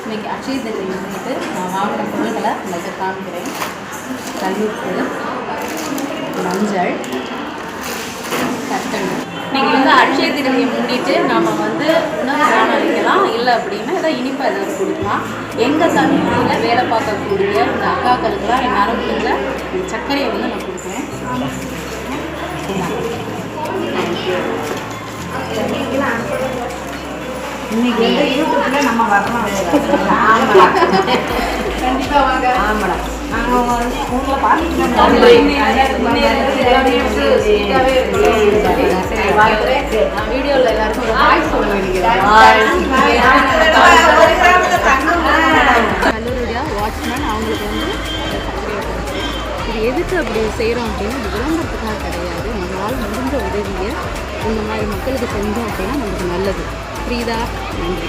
இன்றைக்கி அக்ஷய திருதி முன்னிட்டு நான் வாங்கின பொருள்களை உங்களுக்கு காமிக்கிறேன். கல்லுப்பு, மஞ்சள், கற்கண்டு. இன்றைக்கி வந்து அக்ஷய திருதியை முன்னிட்டு நம்ம வந்து உணவு தானம் வைக்கலாம், இல்லை அப்படின்னா ஏதாவது இனிப்பாக ஏதாவது கொடுக்கலாம். எங்கள் சமூகத்தில் வேலை பார்க்கக்கூடிய இந்த அக்காக்களுக்கெல்லாம் என்னால் முடிஞ்ச இந்த சர்க்கரையை வந்து நான் கொடுக்குறேன். இன்னைக்கு வந்து யூடியூப்ல நம்ம வரலாம். கண்டிப்பாக வாங்க. ஆமாடா, நாங்கள் வந்து உங்களை பார்த்துட்டு நான் வீடியோவில் எல்லாருக்கும் வாய்ஸ் சொல்ல வேண்டிக்கிறேன். கல்லூரியா வாட்ச்மேன் அவங்களுக்கு வந்து இது எதுக்கு அப்படி செய்கிறோம் அப்படின்னா இது விளம்பரத்துக்காக கிடையாது. நம்மளால் முடிஞ்ச உதவியை இந்த மாதிரி மக்களுக்கு செஞ்சோம் அப்படின்னா நமக்கு நல்லது. புரியுதா? நன்றி.